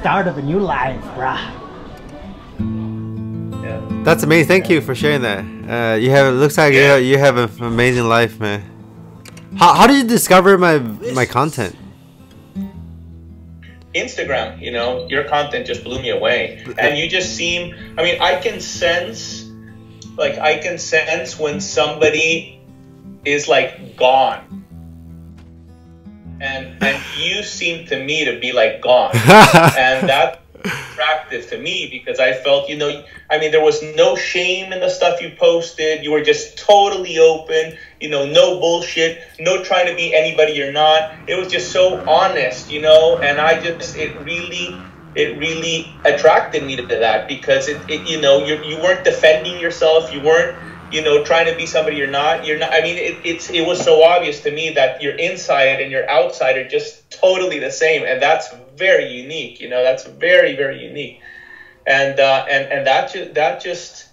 start of a new life, bruh. Yeah. That's amazing. Thank you for sharing that. It looks like you have an amazing life, man. How did you discover my content? Instagram, you know, your content just blew me away. And you just seem, I mean, I can sense when somebody is like gone. And you seem to me to be like gone. And that's attractive to me because I felt, you know, I mean, there was no shame in the stuff you posted. You were just totally open, you know, no bullshit, no trying to be anybody you're not. It was just so honest, you know, and it really attracted me to that because it you know, you weren't defending yourself. You weren't, you know, trying to be somebody you're not. I mean, it was so obvious to me that your inside and your outside are just totally the same, and that's very unique. You know, that's very, very unique, and that just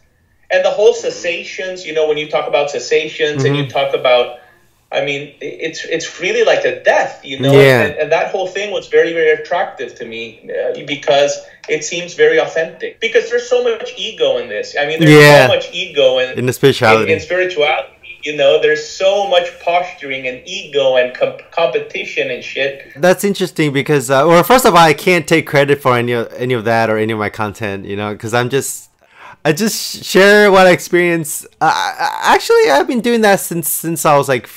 and the whole cessations. You know, when you talk about cessations and you talk about, I mean, it's really like a death. You know, and that whole thing was very, very attractive to me because it seems very authentic. Because there's so much ego in this. I mean, there's so much ego in the spirituality. In spirituality, you know, there's so much posturing and ego and competition and shit. That's interesting because, well, first of all, I can't take credit for any of that or any of my content, you know, because I just share what I experience. Actually, I've been doing that since I was like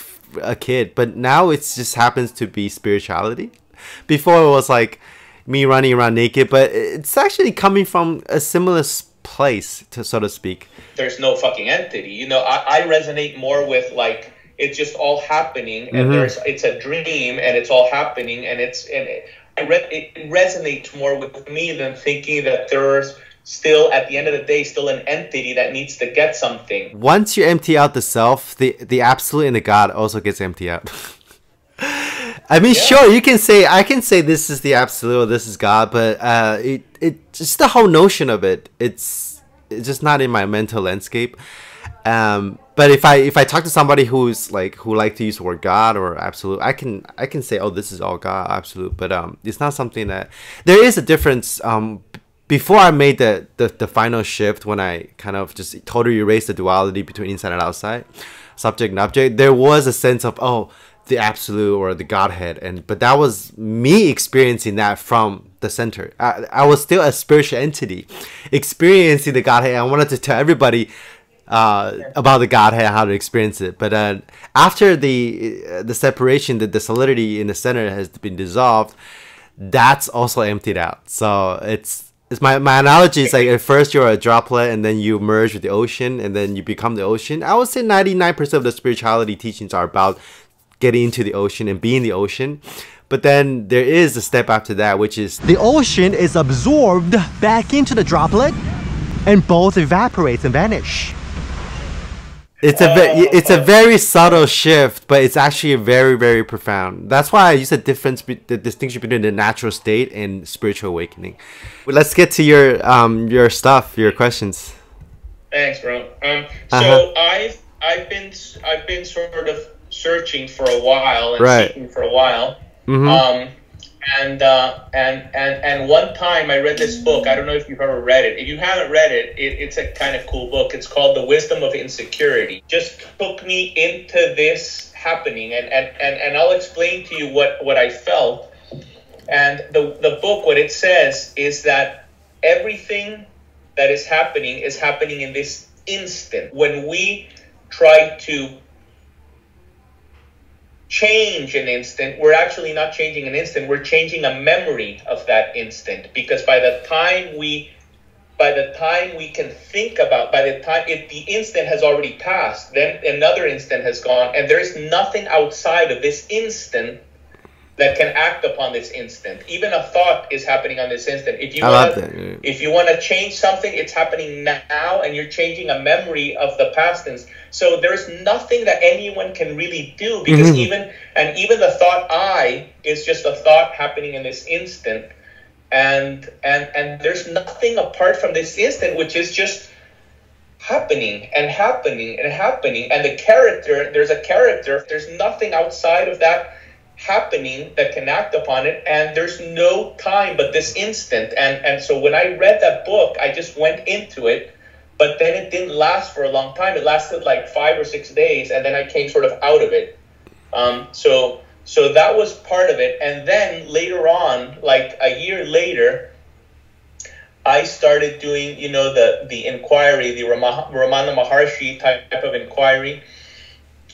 a kid, but now it just happens to be spirituality. Before it was like me running around naked, but it's actually coming from a similar place, to so to speak. There's no fucking entity, you know. I resonate more with like it's just all happening, and it's a dream, and it's all happening, and it resonates more with me than thinking that there's still, at the end of the day, still an entity that needs to get something. Once you empty out the self, the absolute and the God also gets emptied out. I mean, sure, I can say this is the absolute, or this is God, but it just the whole notion of it, it's just not in my mental landscape. But if I talk to somebody who like to use the word God or absolute, I can say, oh, this is all God, absolute. But it's not something that there is a difference. Before I made the final shift, when I kind of just totally erased the duality between inside and outside, subject and object, there was a sense of, oh, the absolute or the Godhead, but that was me experiencing that from the center. I was still a spiritual entity experiencing the Godhead. I wanted to tell everybody about the Godhead, how to experience it. But after the separation, the solidity in the center has been dissolved, that's also emptied out. So it's my analogy is like at first you're a droplet and then you merge with the ocean and then you become the ocean. I would say 99% of the spirituality teachings are about getting into the ocean and being the ocean. But then there is a step after that, which is the ocean is absorbed back into the droplet and both evaporate and vanish. It's a very subtle shift, but it's actually very, very profound. That's why I use the distinction between the natural state and spiritual awakening. Well, let's get to your stuff, your questions. Thanks, bro. So I've been sort of searching for a while and seeking for a while. And one time I read this book. I don't know if you've ever read it. If you haven't read it, it's a kind of cool book. It's called The Wisdom of Insecurity. Just took me into this happening, and I'll explain to you what I felt. And the book, what it says is that everything that is happening in this instant. When we try to change an instant, we're actually not changing an instant, we're changing a memory of that instant, because by the time we can think about, the instant has already passed, then another instant has gone, and there's nothing outside of this instant that can act upon this instant. Even a thought is happening on this instant. If you want to change something, it's happening now, and you're changing a memory of the past tense. So there's nothing that anyone can really do, because even the thought I is just a thought happening in this instant, and there's nothing apart from this instant, which is just happening and happening and happening. And there's a character. There's nothing outside of that. happening that can act upon it, and there's no time but this instant. And so when I read that book, I just went into it, but then it didn't last for a long time. It lasted like 5 or 6 days, and then I came sort of out of it. So that was part of it. And then later on, like a year later, I started doing, the inquiry, the Ramana Maharshi type of inquiry.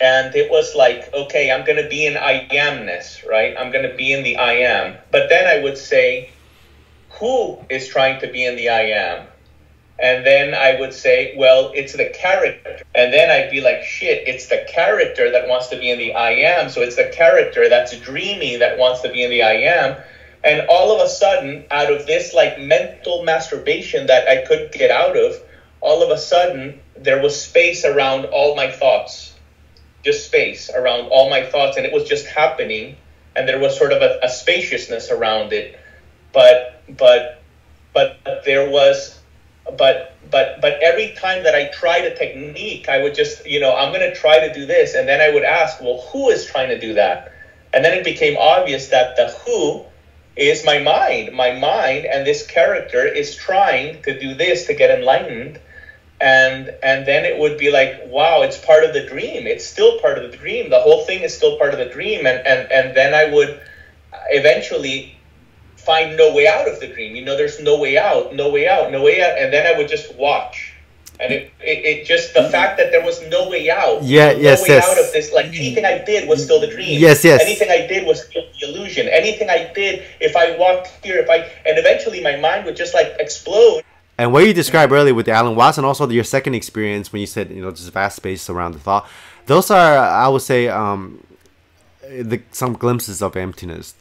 And it was like, okay, I'm going to be in I amness, right? I'm going to be in the I am. But then I would say, who is trying to be in the I am? And then I would say, well, it's the character. And then I'd be like, shit, it's the character that wants to be in the I am. So it's the character that's dreamy that wants to be in the I am. And all of a sudden, out of this like mental masturbation that I couldn't get out of, all of a sudden, there was space around all my thoughts. Just space around all my thoughts, and it was just happening, and there was sort of a spaciousness around it, but there was, but every time that I tried a technique, I would just, I'm going to try to do this, and then I would ask, well, who is trying to do that? And then it became obvious that the who is my mind, and this character is trying to do this to get enlightened. And then it would be like, wow, it's part of the dream. It's still part of the dream. The whole thing is still part of the dream. And then I would eventually find no way out of the dream. There's no way out. And then I would just watch. And it just, the fact that there was no way out. Out of this, like anything I did was still the dream. Anything I did was still the illusion. Anything I did, if I walked here, and eventually my mind would just like explode. And what you described earlier with the Alan Watts, and also your second experience when you said, just vast space around the thought, those are, I would say, some glimpses of emptiness.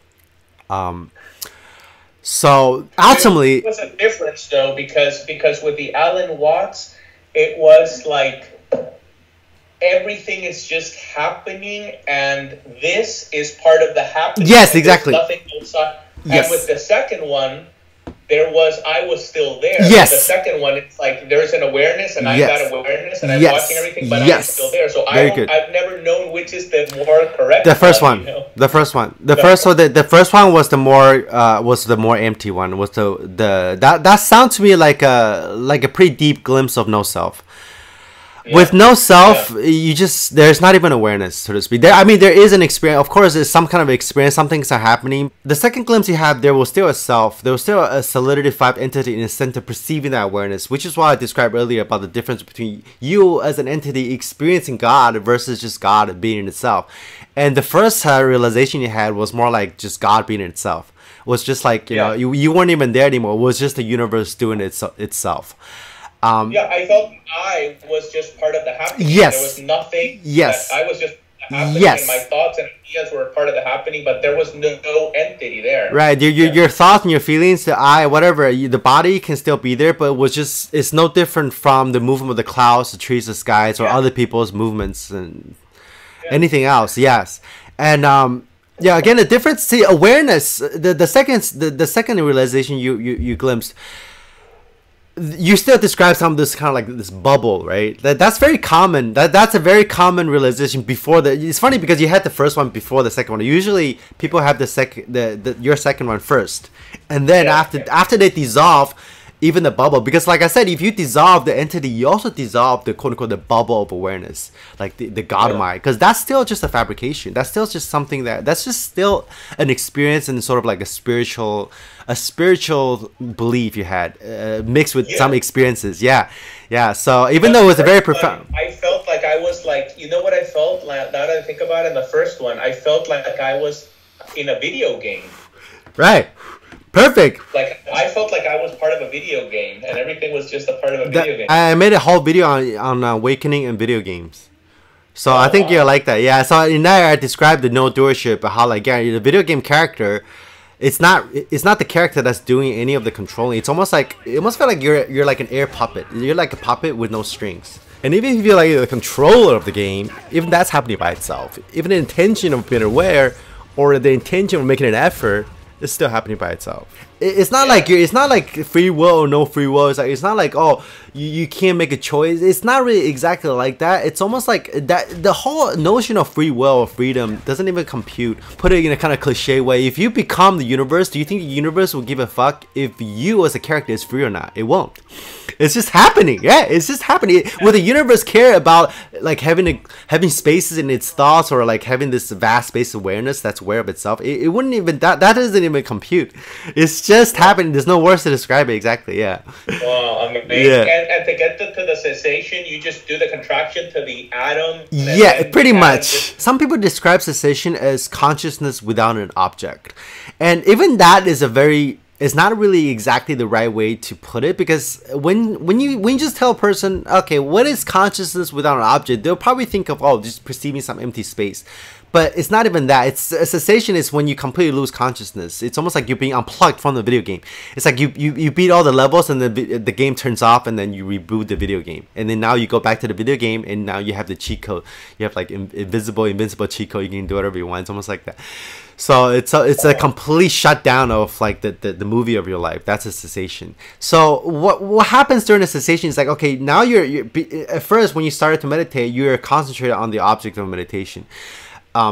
So ultimately, it was a difference though, because with the Alan Watts, it was like everything is just happening, and this is part of the happening. Yes, exactly. Nothing outside. Yes. And with the second one, I was still there. Yes. The second one, it's like there's an awareness, and I've got awareness, and I'm watching everything, but I'm still there. So I've never known which is the more correct. The first one. The first one. The first one was the more empty one. That sounds to me like a pretty deep glimpse of no self. Yeah. With no self, you just, there's not even awareness, so to speak. There is an experience. Of course, there's some kind of experience. Some things are happening. The second glimpse you have, there was still a self. There was still a solidified entity in the center perceiving that awareness, which is why I described earlier about the difference between you as an entity experiencing God versus just God being in itself. And the first realization you had was more like just God being in itself. It was just like, you weren't even there anymore. It was just the universe doing itself. I felt I was just part of the happening. Yes. There was nothing. Yes. I was just happening, and my thoughts and ideas were part of the happening, but there was no entity there. Right. Your thoughts and your feelings, the I, whatever, the body can still be there, but it's no different from the movement of the clouds, the trees, the skies, or other people's movements and anything else. Yes. And again, the difference. See, awareness. The second realization you glimpsed. You still describe some of this kind of like this bubble, right? That's very common. That's a very common realization before it's funny because you had the first one before the second one. Usually people have your second one first, and then after they dissolve, even the bubble. Because like I said, if you dissolve the entity, you also dissolve the quote unquote the bubble of awareness, like the God mind, because that's still just a fabrication. That's still just something that's just still an experience and sort of like a spiritual belief you had mixed with some experiences. So even though it was a very profound, I felt like I was like, what I felt like, now that I think about it, in the first one, I felt like I was in a video game. Right. Perfect. Like I felt like I was part of a video game, and everything was just a part of a video game. I made a whole video on awakening and video games. So I think you're like that. Yeah. So in there I described the no doership, how like the video game character, it's not the character that's doing any of the controlling. It almost felt like you're like an air puppet. You're like a puppet with no strings. And even if you're like the controller of the game, even that's happening by itself. Even the intention of being aware or the intention of making an effort, it's still happening by itself. It's not like it's not like free will or no free will. It's not like, oh, you can't make a choice. It's not really exactly like that. It's almost like that the whole notion of free will or freedom doesn't even compute. Put it in a kind of cliche way. If you become the universe, do you think the universe will give a fuck if you as a character is free or not? It won't. It's just happening. Yeah, it's just happening. Will the universe care about like having spaces in its thoughts, or like having this vast space awareness that's aware of itself? It wouldn't even, that doesn't even compute. It's just happening. There's no words to describe it exactly. Yeah. Wow, amazing. Yeah. And to get to the cessation, you just do the contraction to the atom. Yeah, pretty much. Some people describe cessation as consciousness without an object, and even that is it's not really exactly the right way to put it, because when you just tell a person, okay, what is consciousness without an object, they'll probably think of, oh, just perceiving some empty space. But it's not even that. It's a cessation is when you completely lose consciousness. It's almost like you're being unplugged from the video game. It's like you beat all the levels and the game turns off, and then you reboot the video game. And then now you go back to the video game, and now you have the cheat code. You have like invincible cheat code. You can do whatever you want. It's almost like that. So it's a complete shutdown of like the movie of your life. That's a cessation. So what happens during a cessation is like, okay, now you're at first when you started to meditate, you're concentrated on the object of meditation.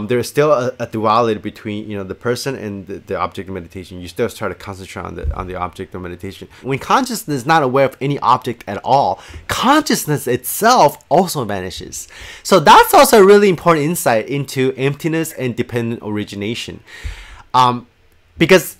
There's still a duality between, you know, the person and the object of meditation. You still start to concentrate on the object of meditation. When consciousness is not aware of any object at all, consciousness itself also vanishes. So that's also a really important insight into emptiness and dependent origination. Because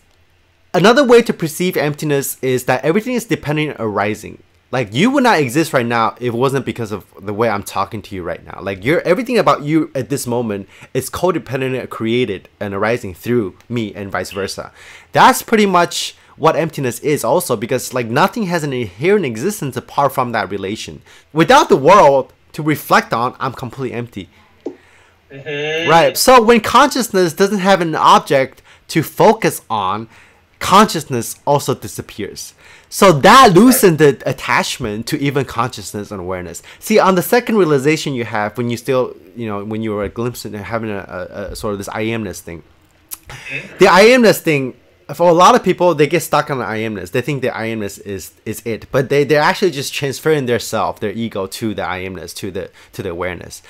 another way to perceive emptiness is that everything is dependent arising. Like, you would not exist right now if it wasn't because of the way I'm talking to you right now. Like, everything about you at this moment is codependent, created and arising through me, and vice versa. That's pretty much what emptiness is also, because like nothing has an inherent existence apart from that relation. Without the world to reflect on, I'm completely empty. Right. So when consciousness doesn't have an object to focus on, consciousness also disappears. So that loosens the attachment to even consciousness and awareness. See, on the second realization you have when you still, you know, when you were glimpsing and having a sort of this I amness thing. The I amness thing, for a lot of people, they get stuck on the I amness. They think the I amness is it, but they're actually just transferring their self, their ego, to the I amness, to the awareness.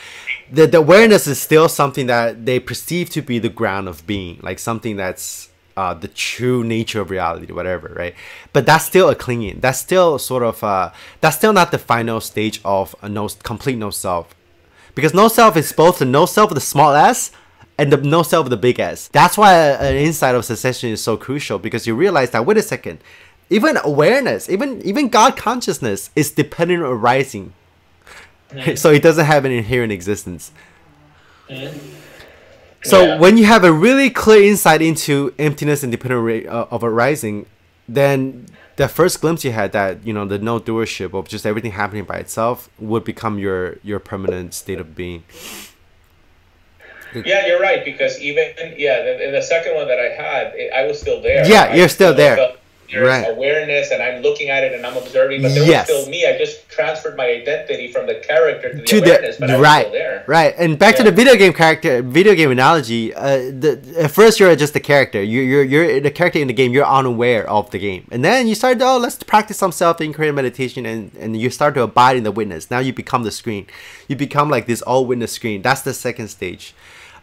The awareness is still something that they perceive to be the ground of being, like something that's the true nature of reality, whatever, right? But that's still a clinging. That's still sort of that's still not the final stage of a complete no self, because no self is both the no self of the small s and the no self of the big S. That's why an insight of cessation is so crucial, because you realize that, wait a second, even awareness, even God consciousness is dependent on arising. So it doesn't have an inherent existence. So when you have a really clear insight into emptiness and dependent of arising, then the first glimpse you had, that, you know, the no doership of just everything happening by itself, would become your permanent state of being. Yeah, you're right, because even in the second one that I had, I was still there. Yeah, you're still there. There's right. awareness, and I'm looking at it and I'm observing, but there was still me. I just transferred my identity from the character to the awareness, but I was still there. Right, and back to the video game analogy. At first you're just a character. You're the character in the game. You're unaware of the game, and then you start. Oh, let's practice some self-inquiry meditation, and you start to abide in the witness. Now you become the screen. You become like this all-witness screen. That's the second stage.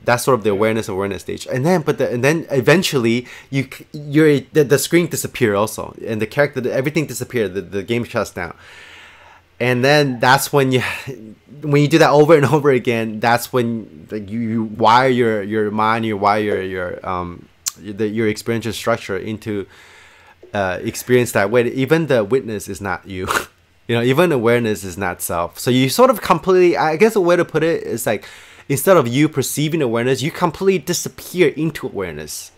That's sort of the awareness stage, and then eventually the screen disappears also, and the character, everything disappears. The game shuts down, and then that's when you do that over and over again. That's when you wire your mind, you wire your experiential structure into experience that way. Even the witness is not you. You know, even awareness is not self. So you sort of completely, I guess a way to put it is like, instead of you perceiving awareness, you completely disappear into awareness.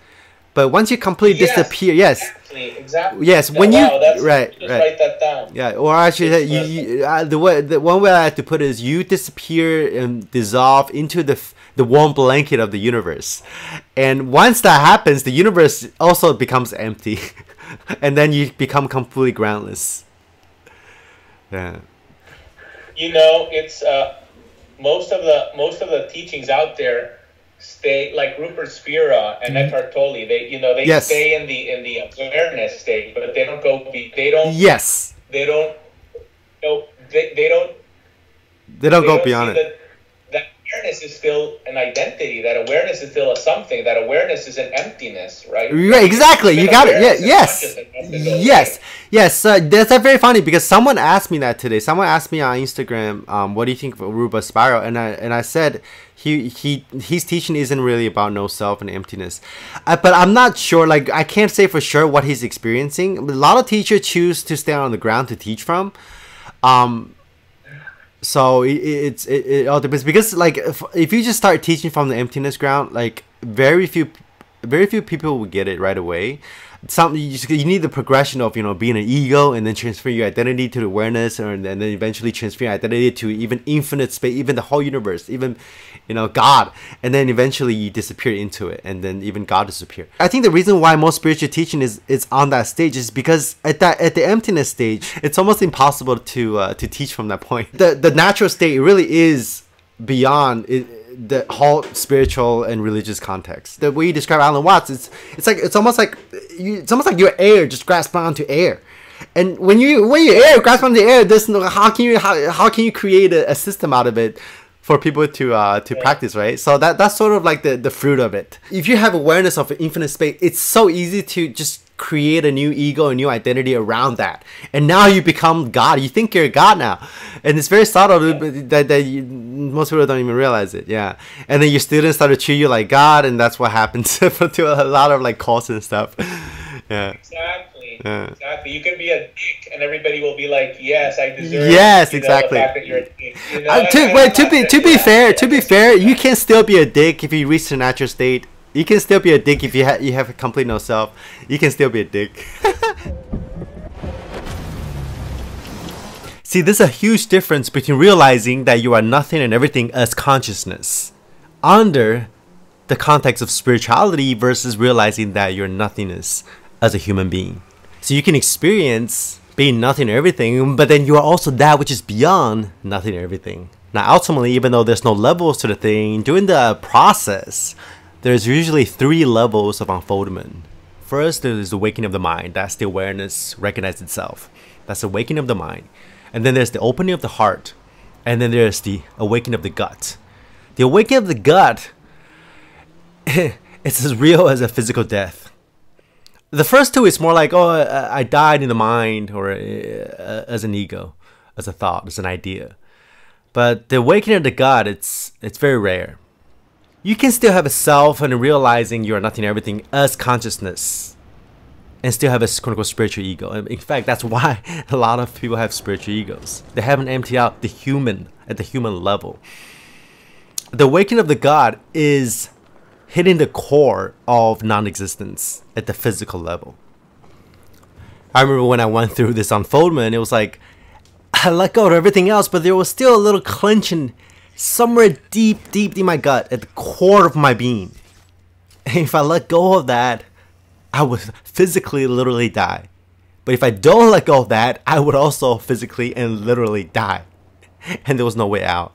But once you completely disappear, exactly. Yes, when write that down. Yeah, or actually, the one way I have to put it is you disappear and dissolve into the warm blanket of the universe. And once that happens, the universe also becomes empty, and then you become completely groundless. Yeah. You know, it's most of the teachings out there stay like Rupert Spira and Eckhart Tolle. They they Yes. stay in the awareness state, but they don't go. They don't. Yes. They don't. No, they don't. They don't go see beyond it. That awareness is still an identity. That awareness is still a something. That awareness is an emptiness, right? Right, exactly. You got it. Yeah, yes. Yes. Yes. That's very funny because someone asked me that today. Someone asked me on Instagram, what do you think of Rupa Spiral? And I said his teaching isn't really about no self and emptiness. But I'm not sure. Like, I can't say for sure what he's experiencing. A lot of teachers choose to stay on the ground to teach from. So it all depends, because like if you just start teaching from the emptiness ground, like very few people will get it right away. You need the progression of being an ego, and then transfer your identity to the awareness, and then eventually transfer your identity to even infinite space, even the whole universe, even God, and then eventually you disappear into it, and then even God disappear. I think the reason why most spiritual teaching is on that stage is because at the emptiness stage, it's almost impossible to teach from that point. The natural state really is beyond the whole spiritual and religious context. The way you describe Alan Watts, it's almost like your air just grasp onto air, and when your air grasp onto air, there's no how can you create a system out of it for people to practice, right? So that's sort of like the fruit of it. If you have awareness of infinite space, it's so easy to just create a new ego, a new identity around that, and now you become God. You think you're God now, and it's very subtle that most people don't even realize it. Yeah, and then your students start to treat you like God, and that's what happens to a lot of like cults and stuff. Yeah. Exactly. Yeah. Exactly. You can be a dick, and everybody will be like, "Yes, I deserve." Yes, exactly. The fact that you're a dick. To be fair, you can still be a dick if you reach the natural state. You can still be a dick if you have a complete no self. You can still be a dick. See, there's a huge difference between realizing that you are nothing and everything as consciousness under the context of spirituality versus realizing that you're nothingness as a human being. So you can experience being nothing and everything, but then you are also that which is beyond nothing and everything. Now, ultimately, even though there's no levels to the thing, during the process, there's usually 3 levels of unfoldment. First, there is the waking of the mind. That's the awareness, recognize itself. That's the waking of the mind. And then there's the opening of the heart. And then there's the awakening of the gut. The awakening of the gut, it's as real as a physical death. The first 2 is more like, oh, I died in the mind, or as an ego, as a thought, as an idea. But the awakening of the gut, it's very rare. You can still have a self and realizing you are nothing and everything as consciousness, and still have a quote-unquote spiritual ego. And in fact, that's why a lot of people have spiritual egos. They haven't emptied out the human at the human level. The awakening of the God is hitting the core of non-existence at the physical level. I remember when I went through this unfoldment, it was like I let go of everything else, but there was still a little clenching somewhere deep in my gut, at the core of my being. And if I let go of that, I would physically literally die. But if I don't let go of that, I would also physically and literally die. And there was no way out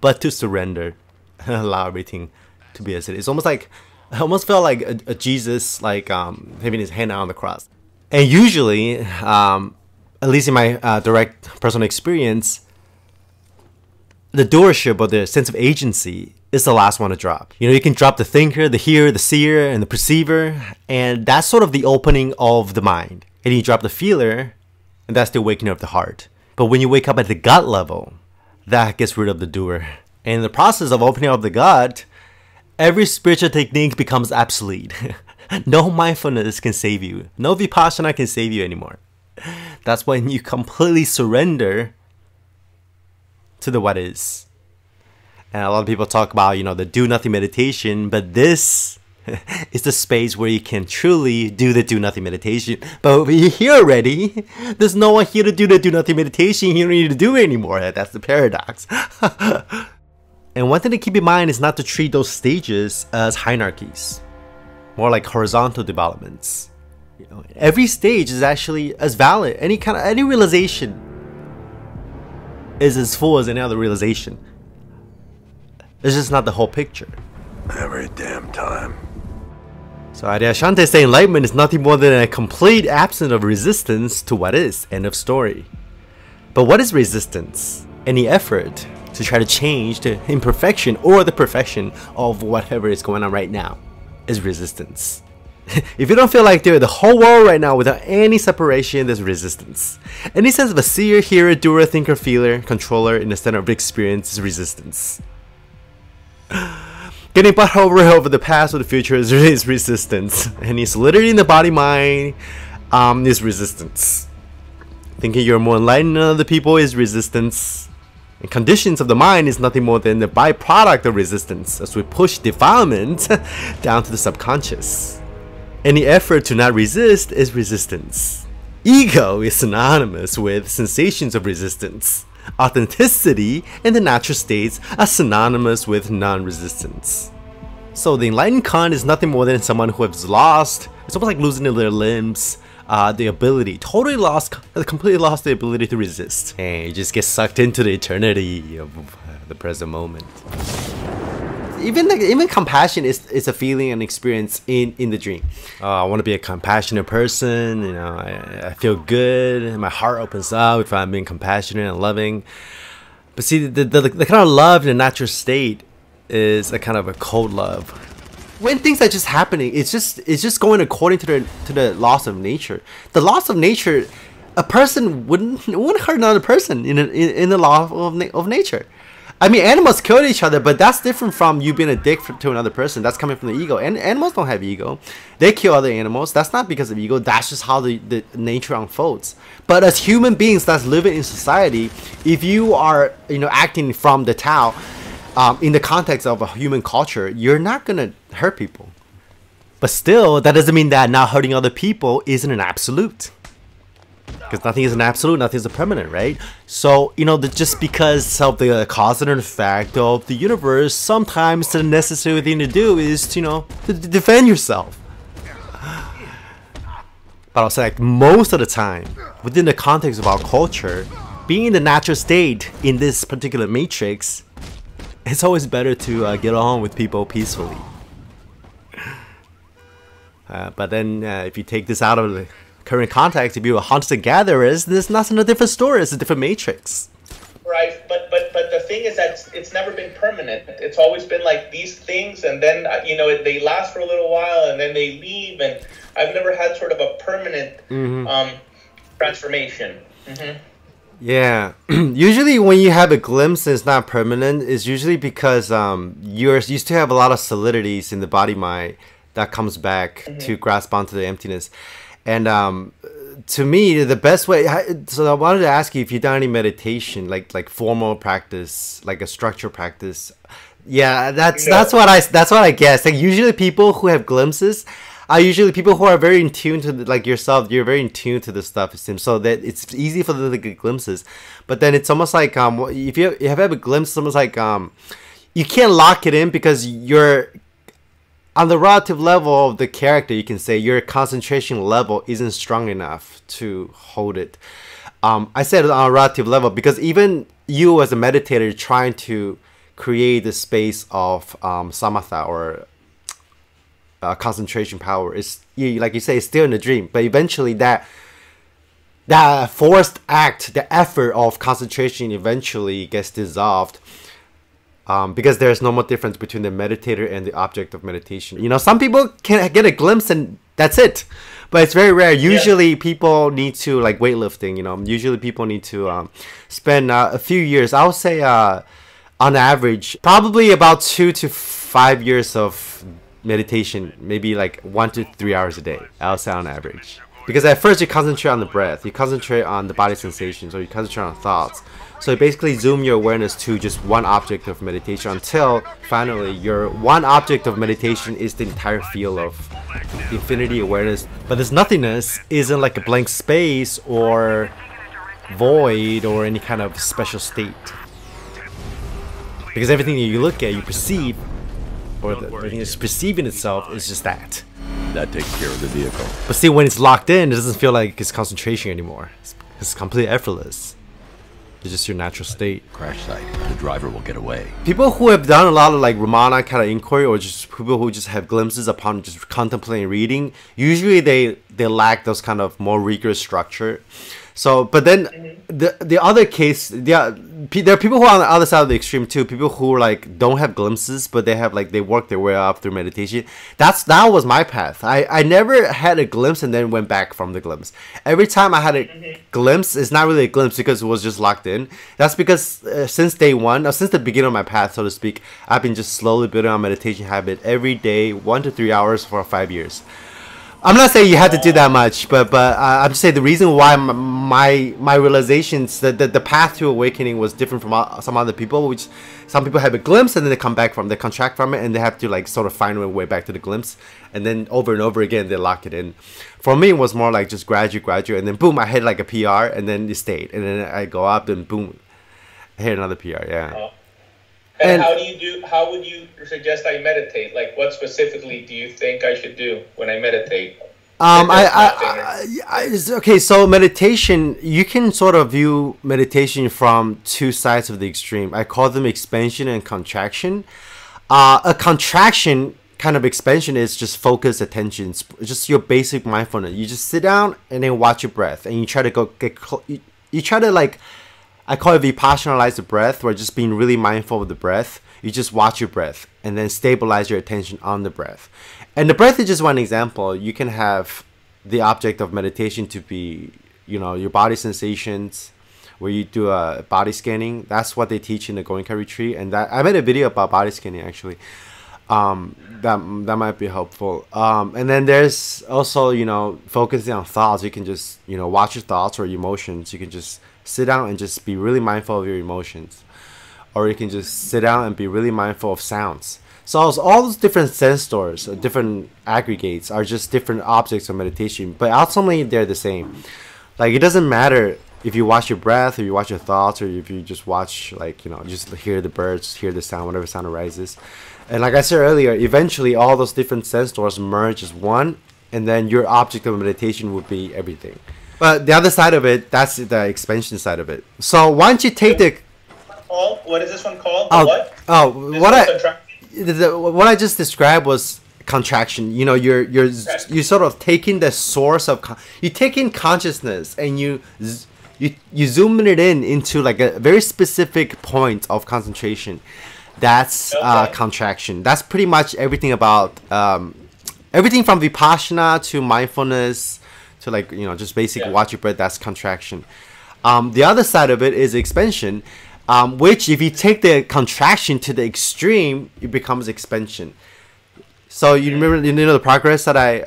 but to surrender and allow everything to be as it is. Almost like, I almost felt like a Jesus, like having his hand out on the cross. And usually, at least in my direct personal experience, the doership or the sense of agency is the last one to drop. You know, you can drop the thinker, the hearer, the seer, and the perceiver, and that's sort of the opening of the mind. And you drop the feeler, and that's the awakening of the heart. But when you wake up at the gut level, that gets rid of the doer. And in the process of opening up the gut, every spiritual technique becomes obsolete. No mindfulness can save you. No vipassana can save you anymore. That's when you completely surrender to the what is. And a lot of people talk about, you know, the do nothing meditation, but this is the space where you can truly do the do nothing meditation. But you're here already. There's no one here to do the do nothing meditation. You don't need to do it anymore. That's the paradox. And one thing to keep in mind is not to treat those stages as hierarchies, more like horizontal developments. You know, every stage is actually as valid. Any realization is as full as any other realization. It's just not the whole picture. Every damn time. So Adyashanti say enlightenment is nothing more than a complete absence of resistance to what is. End of story. But what is resistance? Any effort to try to change the imperfection or the perfection of whatever is going on right now is resistance. If you don't feel like doing the whole world right now without any separation, there's resistance. Any sense of a seer, hearer, doer, thinker, feeler, controller in the center of experience is resistance. Getting butthole over the past or the future is resistance. Any solidity in the body mind is resistance. Thinking you're more enlightened than other people is resistance. And conditions of the mind is nothing more than the byproduct of resistance as we push defilement down to the subconscious. Any effort to not resist is resistance. Ego is synonymous with sensations of resistance. Authenticity and the natural states are synonymous with non-resistance. So the enlightened Khan is nothing more than someone who has lost, it's almost like losing their limbs, the ability, completely lost the ability to resist. And you just get sucked into the eternity of the present moment. Even compassion is a feeling and experience in the dream. I want to be a compassionate person, you know, I feel good, and my heart opens up if I'm being compassionate and loving. But see, the kind of love in the natural state is a kind of a cold love. When things are just happening, it's just going according to the laws of nature. The laws of nature, a person wouldn't hurt another person in the law of nature. I mean, animals kill each other, but that's different from you being a dick to another person. That's coming from the ego. And animals don't have ego. They kill other animals. That's not because of ego. That's just how the nature unfolds. But as human beings that's living in society, if you are, you know, acting from the Tao, in the context of a human culture, you're not gonna hurt people. But still, that doesn't mean that not hurting other people isn't an absolute. Because nothing is an absolute, nothing is a permanent, right? So, you know, just because of the cause and effect of the universe, sometimes the necessary thing to do is to, you know, to defend yourself. But I'll say, like, most of the time, within the context of our culture, being in the natural state in this particular matrix, it's always better to get on with people peacefully. But then if you take this out of the current context, if you were hunters and gatherers, there's nothing, a different story, it's a different matrix. Right, but the thing is that it's never been permanent. It's always been like these things, and then, you know, they last for a little while, and then they leave, and I've never had sort of a permanent transformation. Yeah, usually when you have a glimpse and it's not permanent, it's usually because you still have a lot of solidities in the body mind that comes back to grasp onto the emptiness. And to me, the best way, so I wanted to ask you if you've done any meditation, like formal practice, like a structural practice. Yeah, that's what I guess. Like usually people who have glimpses are usually people who are very in tune to like yourself. You're very in tune to the stuff, it seems, so that it's easy for them to get glimpses. But then it's almost like if you have a glimpse, it's almost like you can't lock it in because you're on the relative level of the character. You can say your concentration level isn't strong enough to hold it. I said on a relative level because even you as a meditator trying to create the space of samatha or concentration power is, like you say, it's still in the dream, but eventually that forced act, the effort of concentration eventually gets dissolved, because there's no more difference between the meditator and the object of meditation. You know, some people can get a glimpse and that's it, but it's very rare. Usually people need to, like weightlifting, you know, usually people need to spend a few years. I would say on average probably about 2 to 5 years of meditation, maybe like 1 to 3 hours a day, I'll say on average. Because at first you concentrate on the breath, you concentrate on the body sensations, or you concentrate on thoughts. So you basically zoom your awareness to just one object of meditation until finally your one object of meditation is the entire field of infinity awareness. But this nothingness isn't like a blank space or void or any kind of special state. Because everything you look at, you perceive, or everything that's perceiving itself is just that. That takes care of the vehicle. But see, when it's locked in, it doesn't feel like it's concentration anymore. It's completely effortless. It's just your natural state. Crash site. The driver will get away. People who have done a lot of like Ramana kind of inquiry, or just people who just have glimpses upon just contemplating reading, usually they lack those kind of more rigorous structure. So, but then the other case, there are people who are on the other side of the extreme too. People who like don't have glimpses, but they have like they work their way up through meditation. That was my path. I never had a glimpse and then went back from the glimpse. Every time I had a glimpse, it's not really a glimpse because it was just locked in. That's because since day one, or since the beginning of my path, so to speak, I've been just slowly building on meditation habit every day, 1 to 3 hours for 5 years. I'm not saying you have to do that much, but I'm just saying the reason why my realizations that the path to awakening was different from some other people, which some people have a glimpse and then they contract from it, and they have to like sort of find a way back to the glimpse, and then over and over again they lock it in. For me, it was more like just graduate, and then boom, I hit like a PR, and then it stayed, and then I go up and boom, I hit another PR. Yeah. And how would you suggest I meditate? Like, what specifically do you think I should do when I meditate? Okay, so meditation, you can sort of view meditation from two sides of the extreme. I call them expansion and contraction. A contraction kind of expansion is just focused attention. It's just your basic mindfulness. You just sit down and then watch your breath, and you try to you try to like, I call it vipassanalyze the breath, where just being really mindful of the breath. You just watch your breath and then stabilize your attention on the breath. And the breath is just one example. You can have the object of meditation to be, your body sensations, where you do a body scanning. That's what they teach in the Goenka retreat. And that I made a video about body scanning actually. That might be helpful. And then there's also, focusing on thoughts. You can just, watch your thoughts or emotions. You can just sit down and just be really mindful of your emotions, or you can just sit down and be really mindful of sounds. So all those different sense stores, different aggregates, are just different objects of meditation, but ultimately they're the same. Like, it doesn't matter if you watch your breath, or you watch your thoughts, or if you just watch, like, just hear the birds, hear the sound, whatever sound arises. And like I said earlier, eventually all those different sense stores merge as one, and then your object of meditation would be everything. But the other side of it, that's the expansion side of it. So once you take what is this one called? What I just described was contraction. You're sort of taking the source of you take in consciousness, and you zoom it into like a very specific point of concentration. That's contraction. That's pretty much everything about everything from vipassana to mindfulness to just basic watch your breath. That's contraction. The other side of it is expansion, which if you take the contraction to the extreme, it becomes expansion. So you remember, the progress that I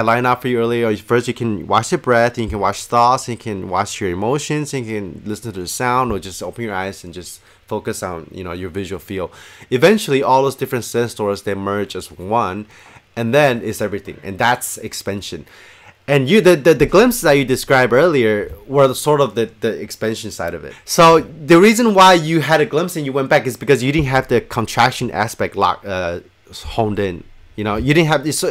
lined out for you earlier. First, you can watch your breath, and you can watch thoughts, and you can watch your emotions, and you can listen to the sound, or just open your eyes and just focus on your visual field. Eventually, all those different sense stores, they merge as one, and then it's everything, and that's expansion. And the glimpses that you described earlier were sort of the expansion side of it. So the reason why you had a glimpse and you went back is because you didn't have the contraction aspect honed in. You didn't have this. So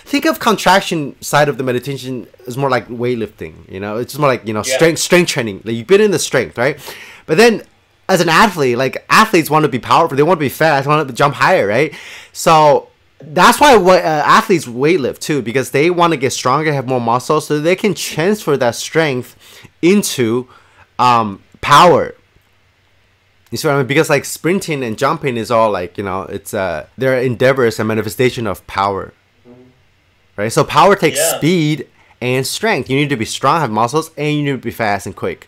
think of contraction side of the meditation as more like weightlifting. It's more like strength training. Like, you build in the strength, right? But then as an athlete, like, athletes want to be powerful, they want to be fast, they want to jump higher, right? So that's why athletes weightlift too, because they want to get stronger, have more muscle, so they can transfer that strength into power. You see what I mean? Because like sprinting and jumping is all like, it's their endeavors and manifestation of power, right? So power takes speed and strength. You need to be strong, have muscles, and you need to be fast and quick.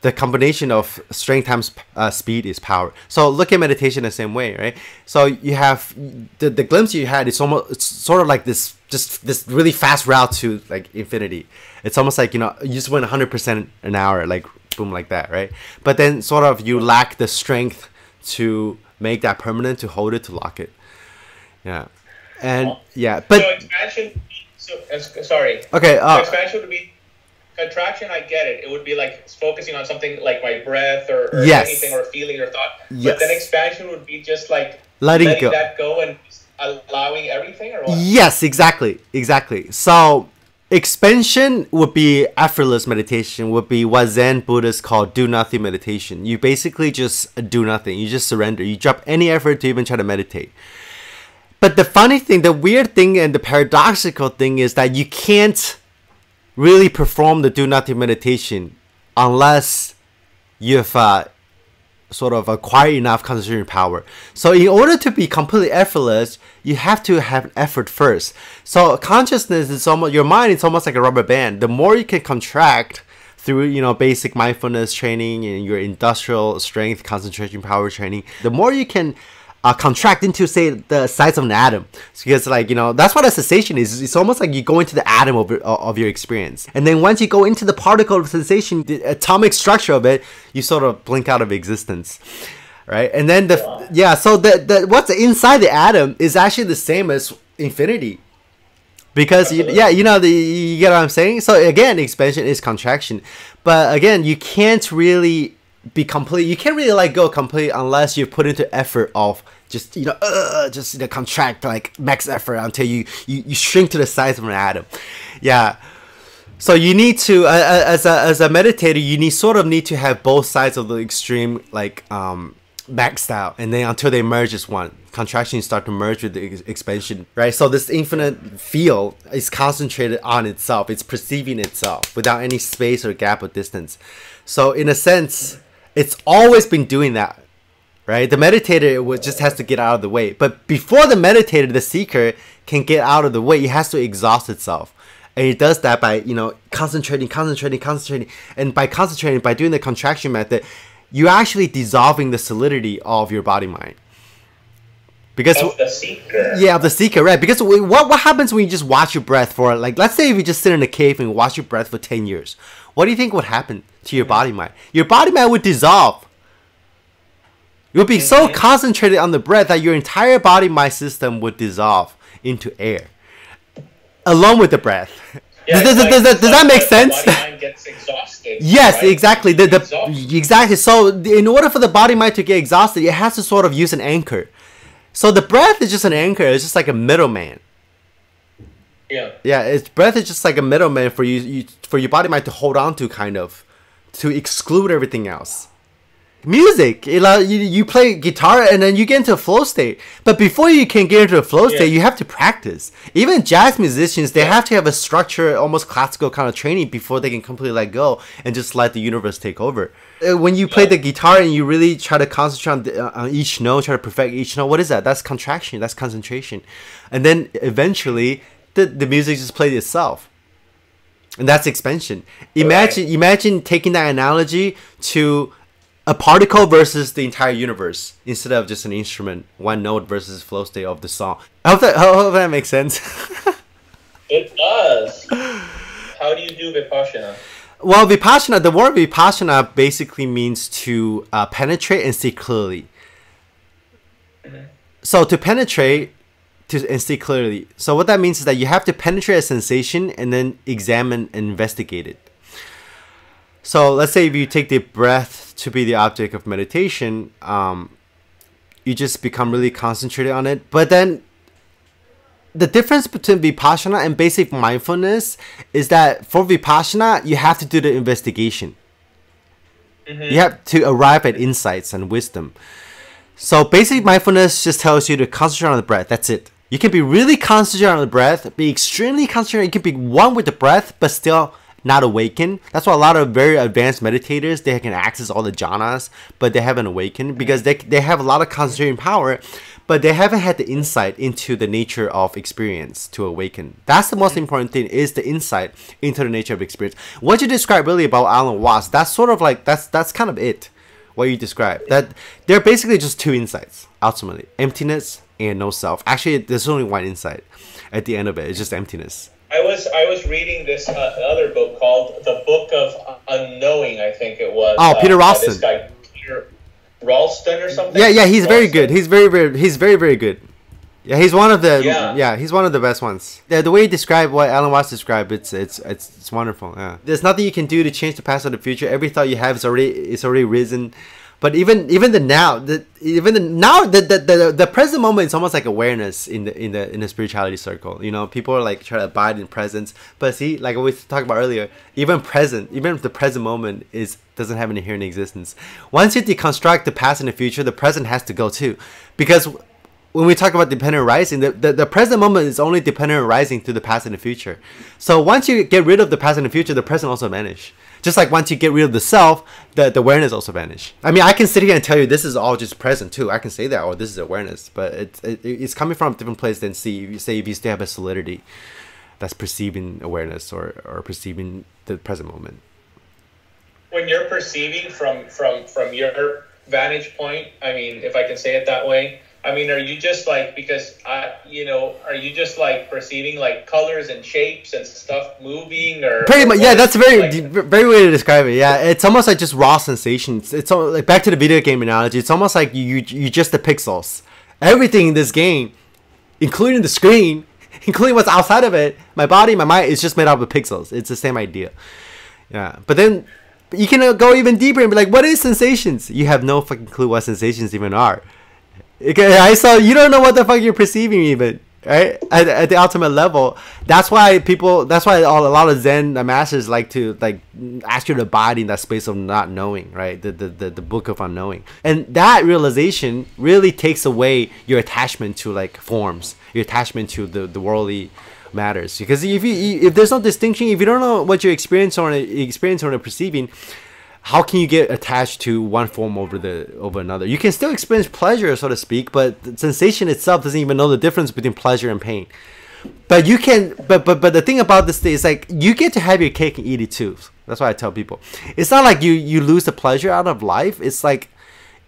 The combination of strength times speed is power. So look at meditation the same way, right? So you have the glimpse you had. It's sort of like this really fast route to like infinity. It's almost like you just went 100% an hour, like boom, like that, right? But then sort of you lack the strength to make that permanent, to hold it, to lock it. Yeah, and but so expansion. Sorry. Okay. So expansion would be. Contraction, I get it. It would be like focusing on something like my breath or anything, or feeling or thought. Yes. But then expansion would be just like letting that go and allowing everything, or what? Yes, exactly. So Expansion would be effortless meditation, would be what Zen Buddhists call do nothing meditation. You basically just do nothing. You just surrender. You drop any effort to even try to meditate. But the funny thing, the weird thing, and the paradoxical thing is that you can't really perform the do nothing meditation unless you've sort of acquire enough concentration power. So in order to be completely effortless, you have to have effort first. So consciousness is almost, your mind is almost like a rubber band. The more you can contract through, you know, basic mindfulness training and your industrial strength concentration power training, the more you can contract into, say, the size of an atom. Because, like, you know, that's what a sensation is. It's almost like you go into the atom of your experience. And then once you go into the particle of sensation, the atomic structure of it, you sort of blink out of existence. Right? And then so what's inside the atom is actually the same as infinity. Because, you get what I'm saying? So again, expansion is contraction. But again, you can't really be complete. You can't really let go complete unless you put into effort of just contract, like max effort until you shrink to the size of an atom. Yeah. So you need to as a meditator, you need to have both sides of the extreme, like maxed out, and then until they merge as one. Contraction start to merge with the expansion, right? So this infinite field is concentrated on itself. It's perceiving itself without any space or gap or distance. So in a sense, it's always been doing that, right? The meditator just has to get out of the way. But before the meditator, the seeker, can get out of the way, it has to exhaust itself. And it does that by, concentrating. And by concentrating, by doing the contraction method, you're actually dissolving the solidity of your body-mind. Because of the seeker. Yeah, of the seeker, right? Because what happens when you just watch your breath for, like, let's say if you just sit in a cave and watch your breath for 10 years. What do you think would happen to your body-mind? Your body-mind would dissolve. You would be so concentrated on the breath that your entire body-mind system would dissolve into air, along with the breath. Yeah, does that make sense? The body-mind gets exhausted. Yes, right? exactly. Exactly. So in order for the body-mind to get exhausted, it has to sort of use an anchor. So the breath is just an anchor. It's just like a middleman. Yeah. Yeah, breath is just like a middleman for for your body mind to hold on to, kind of, to exclude everything else. Music, you play guitar and then you get into a flow state. But before you can get into a flow state, you have to practice. Even jazz musicians, they have to have a structure, almost classical kind of training before they can completely let go and just let the universe take over. When you play the guitar and you really try to concentrate on each note, try to perfect each note, what is that? That's contraction, that's concentration. And then eventually, the music just plays itself. And that's expansion. Imagine taking that analogy to a particle versus the entire universe instead of just an instrument, one note versus flow state of the song. I hope that makes sense. It does. How do you do Vipassana? Well, Vipassana, the word Vipassana basically means to penetrate and see clearly. So to penetrate and see clearly. So what that means is that you have to penetrate a sensation and then examine and investigate it. So let's say if you take the breath to be the object of meditation, you just become really concentrated on it. But then the difference between Vipassana and basic mindfulness is that for Vipassana, you have to do the investigation. You have to arrive at insights and wisdom. So basic mindfulness just tells you to concentrate on the breath. That's it. You can be really concentrated on the breath, be extremely concentrated. You can be one with the breath, but still not awakened. That's why a lot of very advanced meditators, they can access all the jhanas, but they haven't awakened because they have a lot of concentrating power, but they haven't had the insight into the nature of experience to awaken. That's the most important thing, is the insight into the nature of experience. What you described really about Alan Watts, that's sort of like, that's kind of it, what you described. That they're basically just two insights, ultimately. Emptiness and no self. Actually, there's only one insight at the end of it. It's just emptiness. I was reading this other book called The Book of Unknowing, I think it was. Oh, Peter Ralston. This guy, Peter Ralston or something. Yeah, he's very good. He's very good. Yeah, he's one of the he's one of the best ones. Yeah, the way you describe what Alan Watts described, it's wonderful. Yeah, there's nothing you can do to change the past or the future. Every thought you have is already risen But even the now, the present moment is almost like awareness in the spirituality circle. You know, people are like trying to abide in presence, but see, like we talked about earlier, even if the present moment doesn't have an inherent existence, once you deconstruct the past and the future, the present has to go too, because when we talk about dependent arising, the present moment is only dependent arising through the past and the future. So once you get rid of the past and the future, the present also vanish. Just like once you get rid of the self, the awareness also vanish. I mean, I can sit here and tell you this is all just present too. I can say that, or this is awareness, but it's coming from a different place than if you still have a solidity that's perceiving awareness or perceiving the present moment. When you're perceiving from your vantage point, I mean, if I can say it that way, I mean, are you just like, because are you just like perceiving like colors and shapes and stuff moving, or pretty much? Yeah, that's a very like, very way to describe it. Yeah, it's almost like just raw sensations. It's like, back to the video game analogy. It's almost like you just the pixels. Everything in this game, including the screen, including what's outside of it, my body, my mind, is just made up of pixels. It's the same idea. Yeah, but then you can go even deeper and be like, what is sensations? You have no fucking clue what sensations even are. Okay, so you don't know what the fuck you're perceiving even, right? At the ultimate level, that's why a lot of Zen masters like to ask you to abide in that space of not knowing, right? The book of unknowing, and that realization really takes away your attachment to like forms, your attachment to the worldly matters. Because if there's no distinction, if you don't know what you're experiencing or perceiving, how can you get attached to one form over another? You can still experience pleasure, so to speak, but the sensation itself doesn't even know the difference between pleasure and pain. But you can, but the thing about this thing is like you get to have your cake and eat it too. That's why I tell people, it's not like you lose the pleasure out of life. It's like,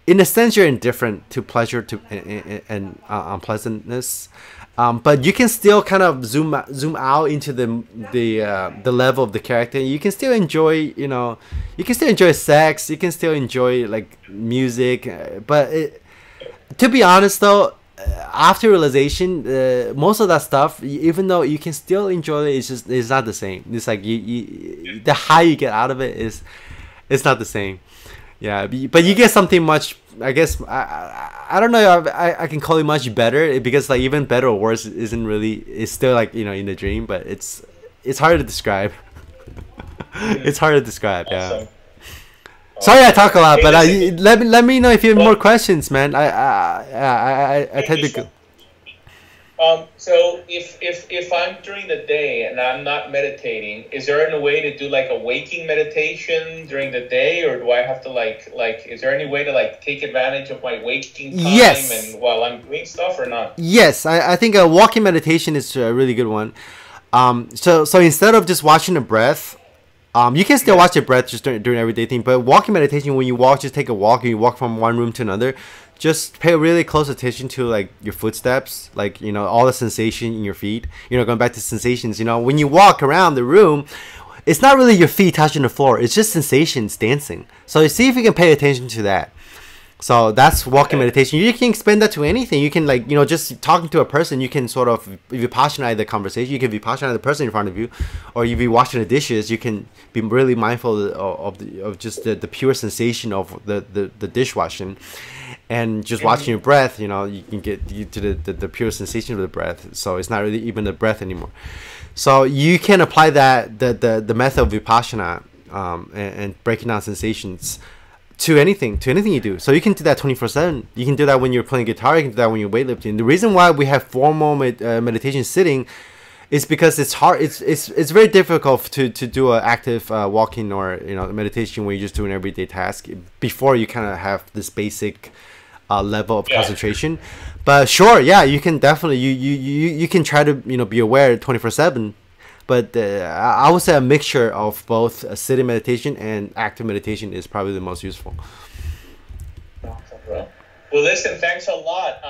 in a sense, you're indifferent to pleasure and unpleasantness. But you can still kind of zoom out into the level of the character. You can still enjoy, you can still enjoy sex. You can still enjoy like music. But to be honest, though, after realization, most of that stuff, even though you can still enjoy it, it's not the same. It's like the high you get out of it it's not the same. Yeah, but you get something much. I guess I don't know if I can call it much better, because like even better or worse isn't really. It's still like in the dream, but it's hard to describe. It's hard to describe. Yeah. Sorry, I talk a lot, but let me know if you have more questions, man. I tend to go. So if I'm during the day and I'm not meditating, is there any way to do like a waking meditation during the day, or do I have to like is there any way to like take advantage of my waking time and while I'm doing stuff, or not? Yes, I think a walking meditation is a really good one. So instead of just watching the breath, you can still watch the breath just during everyday thing, but walking meditation, when you walk, just take a walk and you walk from one room to another. Just pay really close attention to like your footsteps, like all the sensation in your feet. Going back to sensations. When you walk around the room, it's not really your feet touching the floor. It's just sensations dancing. So see if you can pay attention to that. So that's walking meditation. You can expand that to anything. You can just talking to a person. You can sort of vipassana the conversation. You can vipassana the person in front of you, or if you're washing the dishes, you can be really mindful of just the pure sensation of the dishwashing. And just watching your breath, you can get to the pure sensation of the breath. So it's not really even the breath anymore. So you can apply that the method of vipassana and breaking down sensations to anything you do. So you can do that 24/7. You can do that when you're playing guitar. You can do that when you're weightlifting. The reason why we have formal meditation sitting is because it's hard. It's very difficult to do an active walking or meditation when you're just doing everyday task before you kind of have this basic level of concentration. But sure, yeah, you can definitely you can try to be aware 24/7. But I would say a mixture of both sitting meditation and active meditation is probably the most useful. Well, listen, thanks a lot.